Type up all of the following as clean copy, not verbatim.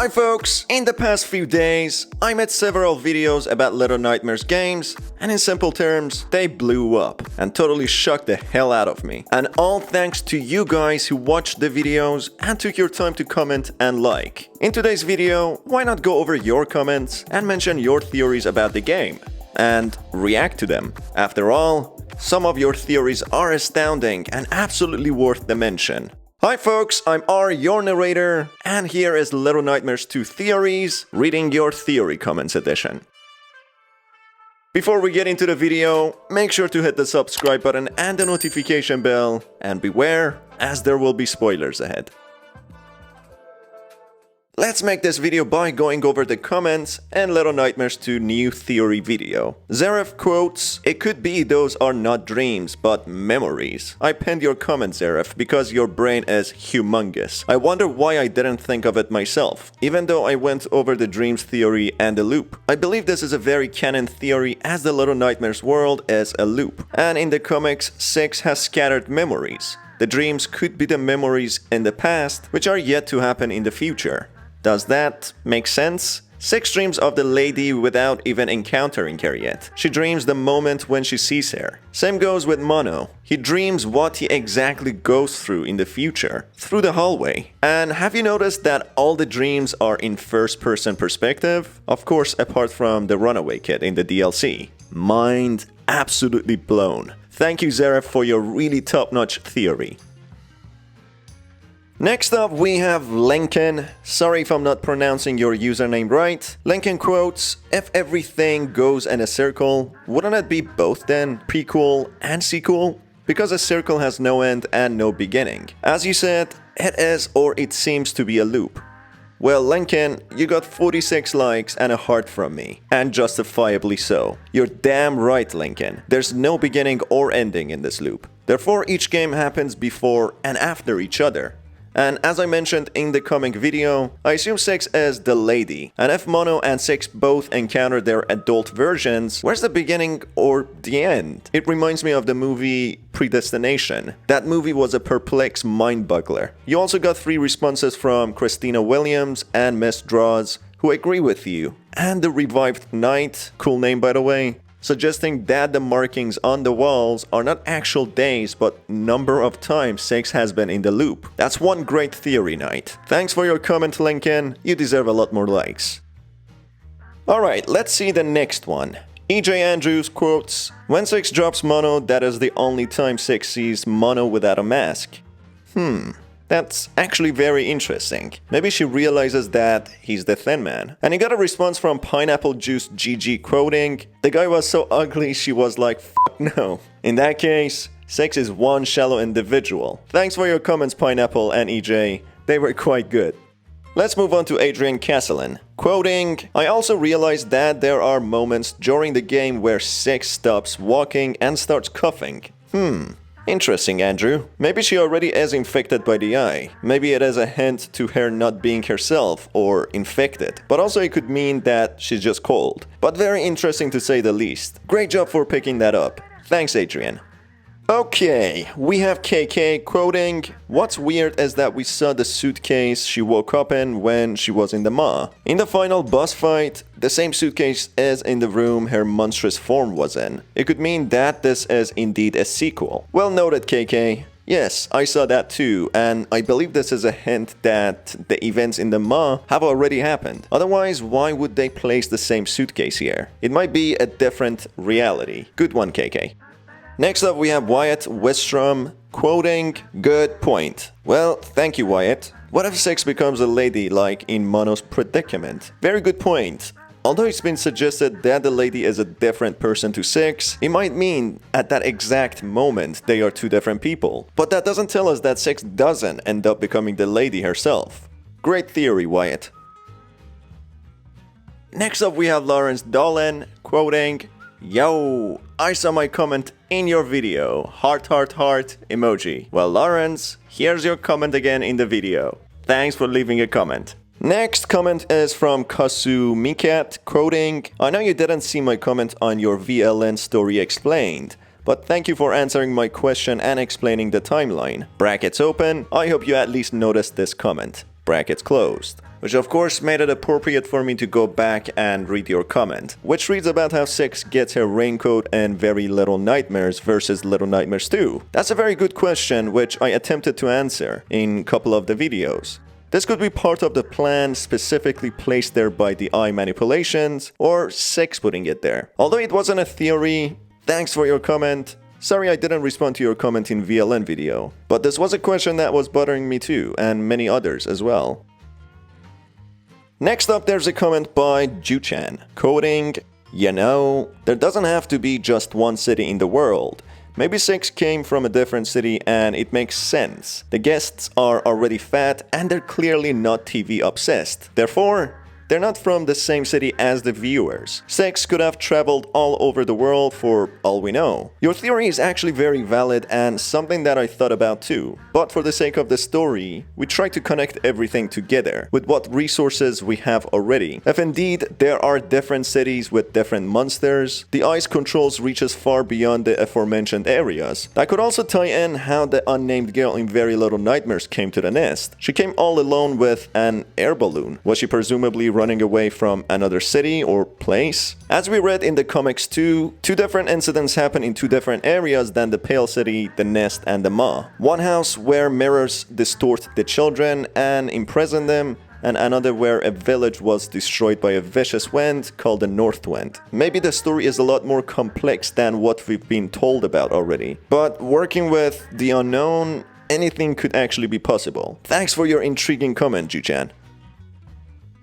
Hi folks! In the past few days, I made several videos about Little Nightmares games, and in simple terms, they blew up and totally shocked the hell out of me. And all thanks to you guys who watched the videos and took your time to comment and like. In today's video, why not go over your comments and mention your theories about the game and react to them? After all, some of your theories are astounding and absolutely worth the mention. Hi folks, I'm R, your narrator, and here is Little Nightmares 2 Theories, reading your theory comments edition. Before we get into the video, make sure to hit the subscribe button and the notification bell, and beware, as there will be spoilers ahead. Let's make this video by going over the comments and Little Nightmares 2 new theory video. Zaref quotes, "It could be those are not dreams, but memories." I pinned your comment, Zaref, because your brain is humongous. I wonder why I didn't think of it myself, even though I went over the dreams theory and the loop. I believe this is a very canon theory as the Little Nightmares world is a loop. And in the comics, Six has scattered memories. The dreams could be the memories in the past, which are yet to happen in the future. Does that make sense? Six dreams of the lady without even encountering her yet. She dreams the moment when she sees her. Same goes with Mono. He dreams what he exactly goes through in the future, through the hallway. And have you noticed that all the dreams are in first-person perspective? Of course, apart from the runaway kid in the DLC. Mind absolutely blown. Thank you, Zaref, for your really top-notch theory. Next up, we have Lincoln. Sorry if I'm not pronouncing your username right. Lincoln quotes, "If everything goes in a circle, wouldn't it be both then, prequel and sequel? Because a circle has no end and no beginning. As you said, it is or it seems to be a loop." Well, Lincoln, you got 46 likes and a heart from me, and justifiably so. You're damn right, Lincoln. There's no beginning or ending in this loop. Therefore, each game happens before and after each other. And as I mentioned in the comic video, I assume Six is the lady. And if Mono and Six both encounter their adult versions, where's the beginning or the end? It reminds me of the movie Predestination. That movie was a perplex mind-buggler. You also got 3 responses from Christina Williams and Miss Draws, who agree with you. And the Revived Knight, cool name by the way, suggesting that the markings on the walls are not actual days but number of times Six has been in the loop. That's one great theory, Knight. Thanks for your comment, Lincoln. You deserve a lot more likes. Alright, let's see the next one. EJ Andrews quotes, "When Six drops Mono, that is the only time Six sees Mono without a mask." That's actually very interesting. Maybe she realizes that he's the Thin Man. And he got a response from Pineapple Juice GG quoting, "The guy was so ugly she was like, fuck no." In that case, Six is one shallow individual. Thanks for your comments, Pineapple and EJ. They were quite good. Let's move on to Adrian Castellan. Quoting, "I also realized that there are moments during the game where Six stops walking and starts coughing." Interesting, Andrew. Maybe she already is infected by the eye. Maybe it is a hint to her not being herself or infected. But also it could mean that she's just cold. But very interesting to say the least. Great job for picking that up. Thanks, Adrian. Okay, we have KK quoting, "What's weird is that we saw the suitcase she woke up in when she was in the maw. In the final boss fight, the same suitcase is in the room her monstrous form was in. It could mean that this is indeed a sequel." Well noted, KK. Yes, I saw that too, and I believe this is a hint that the events in the maw have already happened. Otherwise, why would they place the same suitcase here? It might be a different reality. Good one, KK. Next up, we have Wyatt Westrom quoting, "Good point." Well, thank you, Wyatt. What if Six becomes a lady like in Mono's predicament? Very good point. Although it's been suggested that the lady is a different person to Six, it might mean at that exact moment they are two different people. But that doesn't tell us that Six doesn't end up becoming the lady herself. Great theory, Wyatt. Next up, we have Lawrence Dolan quoting, "Yo, I saw my comment in your video. Heart, heart, heart emoji." Well, Lawrence, here's your comment again in the video. Thanks for leaving a comment. Next comment is from Kasu Mikat quoting, "I know you didn't see my comment on your VLN story explained, but thank you for answering my question and explaining the timeline. Brackets open, I hope you at least noticed this comment. Brackets closed." which of course made it appropriate for me to go back and read your comment, which reads about how Six gets her raincoat in Very Little Nightmares versus Little Nightmares 2. That's a very good question, which I attempted to answer in a couple of the videos. This could be part of the plan specifically placed there by the eye manipulations, or Six putting it there. Although it wasn't a theory, thanks for your comment. Sorry I didn't respond to your comment in VLN video, but this was a question that was bothering me too, and many others as well. Next up, there's a comment by Juchan, quoting, "You know, there doesn't have to be just one city in the world. Maybe Six came from a different city and it makes sense. The guests are already fat and they're clearly not TV obsessed. Therefore, they're not from the same city as the viewers. Six could have traveled all over the world for all we know." Your theory is actually very valid and something that I thought about too. But for the sake of the story, we try to connect everything together with what resources we have already. If indeed there are different cities with different monsters, the eye's controls reaches far beyond the aforementioned areas. I could also tie in how the unnamed girl in Very Little Nightmares came to the nest. She came all alone with an air balloon. Was she presumably running away from another city or place? As we read in the comics too, two different incidents happen in two different areas than the Pale City, the Nest, and the Maw. One house where mirrors distort the children and imprison them, and another where a village was destroyed by a vicious wind called the North Wind. Maybe the story is a lot more complex than what we've been told about already, but working with the unknown, anything could actually be possible. Thanks for your intriguing comment, Juchan.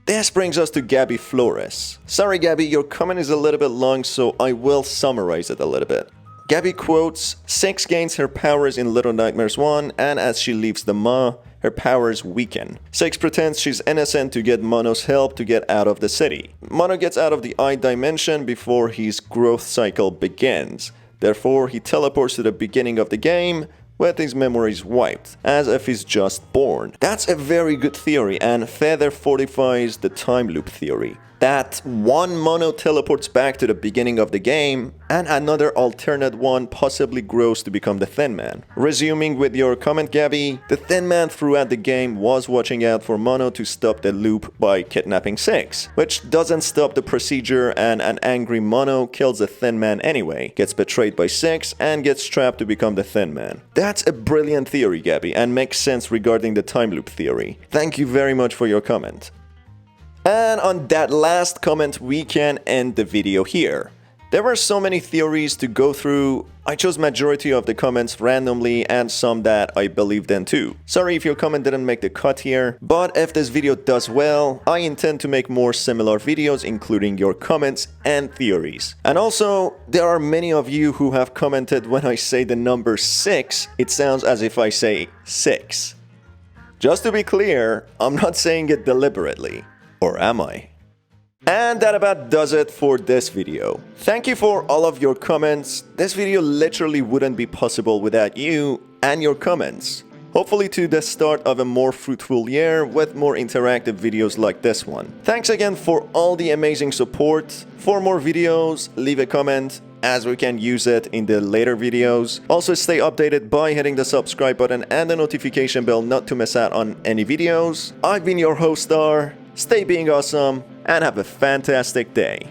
This brings us to Gabby Flores. Sorry Gabby, your comment is a little bit long, so I will summarize it a little bit. Gabby quotes, "Six gains her powers in Little Nightmares 1, and as she leaves the Maw, her powers weaken. Six pretends she's innocent to get Mono's help to get out of the city. Mono gets out of the eye dimension before his growth cycle begins. Therefore, he teleports to the beginning of the game, with his memories wiped, as if he's just born." That's a very good theory and further fortifies the time loop theory. That one Mono teleports back to the beginning of the game, and another alternate one possibly grows to become the Thin Man. Resuming with your comment, Gabby, the Thin Man throughout the game was watching out for Mono to stop the loop by kidnapping Six, which doesn't stop the procedure, and an angry Mono kills the Thin Man anyway, gets betrayed by Six, and gets trapped to become the Thin Man. That's a brilliant theory, Gabby, and makes sense regarding the time loop theory. Thank you very much for your comment. And on that last comment, we can end the video here. There were so many theories to go through. I chose majority of the comments randomly and some that I believed in too. Sorry if your comment didn't make the cut here, but if this video does well, I intend to make more similar videos including your comments and theories. And also, there are many of you who have commented when I say the number 6, it sounds as if I say 6. Just to be clear, I'm not saying it deliberately. Or am I? And that about does it for this video. Thank you for all of your comments. This video literally wouldn't be possible without you and your comments. Hopefully to the start of a more fruitful year with more interactive videos like this one. Thanks again for all the amazing support. For more videos, leave a comment as we can use it in the later videos. Also stay updated by hitting the subscribe button and the notification bell not to miss out on any videos. I've been your host Star. Stay being awesome and have a fantastic day.